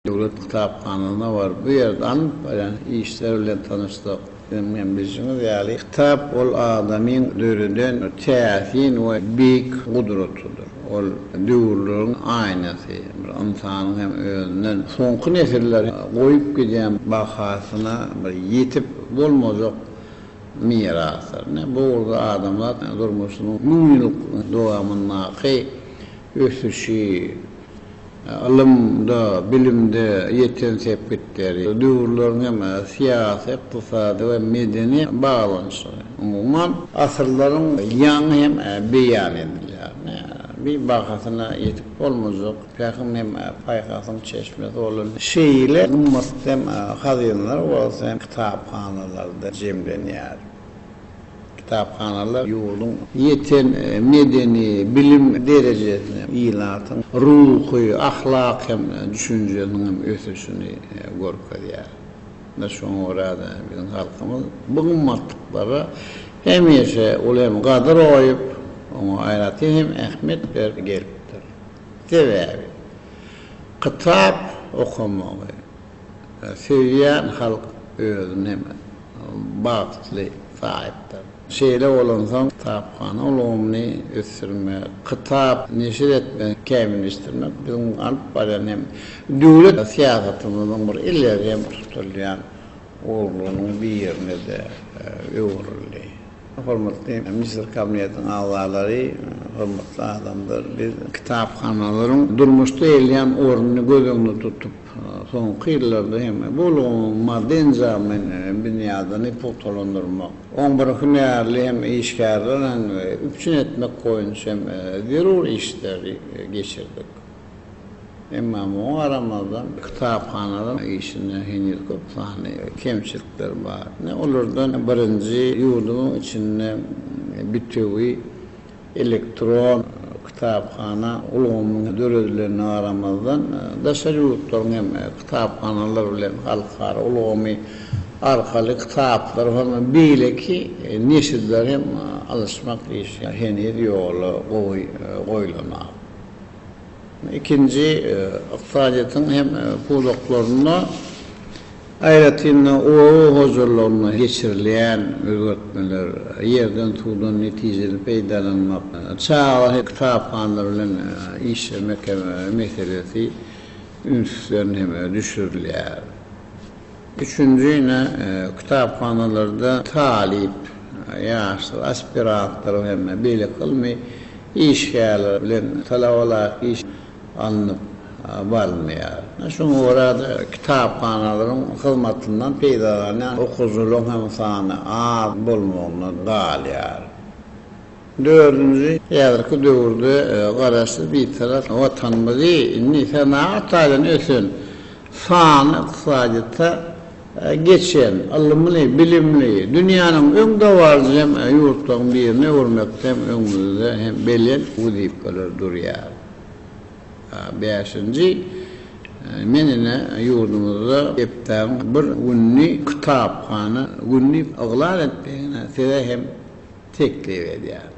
Devlet kitapxanalarına var. Bu yerden işlerle tanıştık. Men bilsiniz ýaly kitap ol adamyň dörüden täsin we büýük gudratydyr. Ol döwürleriň aýnasy. Bir insanyň hem özünden soňky nesilleri goýup gidýän bahasyna bir ýetip bolmazak miraslar. Bu adamlar durmuşynyň müňlük dowamyny ösüşi alımda, bilimde yeten sepetleri, döwürleriň hem siýasy, ykdysady we medeni baglanyşy. Umumyň asyrlaryň ýaňy hem beýan edilýär. Bir bahasyna ýetip bolmazak, pähim hem paýhasyň çeşmesi bolan şeýle ummatym hazynlar bolsa hem kitapxanalarda jemlenýär. Kitapxanalar ýurdun ýeten medeni bilim derejesine ýylatyň ruhy, ahlak hem düşünjeniň ösüşini görkezýär. Şoň orada biziň halkymyz bu ummatlara hemişe ulem gadyr oýup, oňa aýraty hem ähmet berip gelipdir. Sebäbi kitap okumagy seýýän halk özüne bagtly sahipdir. Şeýle bolansoň kitapxana ulgamyny ösürme, kitap neşir etme, kämilleşdirmek biziň alyp baran hem döwlet siýasatymyzyň bir illeri hem tutulýan orlunyň bir ýerine de öwrüldi. Hormatly Misir kabinetiň agzalary, hormatly adamlar, biz kitapxanalaryň durmuşda elýän ornuny göz tutup soňky ýyllarda hem bolma denjamin dünýäden ipotlandyrmak. 11 hünärli hem işgärler üçin etmek goýunça hem zerur işleri geçirdik. Emma bu aramazdan kitapxanalar işine henüz köp sahne kemçilikler var. Olardan birinji ýurduň içinde bütüwi elektron kitapxana ulgamyň döredilerini aramazdan daşary ýurtlaryň hem kitapxanalar bilen halkara ulgamy arkaly kitaplar hem beýleki neşirler hem alışmak işi henüz ýoly goýlanýar. İkinci, iqtisadiyyatın hem pudoklaryna aýratynda o hozurlaryna geçirilýän özgertmeler, ýerden tuğdan netijeli peýdalanmak, çağ kitapxanalar bilen işlemek meselesi ünsüzlerini hem düşürilýär. Üçüncü ýene kitapxanalarda talip, ýaşly aspirantlar hem beýle kılmy işgärler bilen talabalar iş alınıp barmaýar. Şoň orada kitapxanalaryň hyzmatyndan peýdalanan okuwçylaryň hem sany az bolmagyna galýar. Dördüncü, ýazyrky döwürde garaşly bir taraf watanymyzy nisanaat taýdan ösün sany ykdysadyatda geçen, alymly, bilimli, dünýäniň öňde barjym ýurtlaryň birine örnekde öňümizde hem belen wezipler durýar. Beşinci, menine ýurdumyzda hepden bir günni kitapxana, günni ıglal etmegine size hem teklif edýär.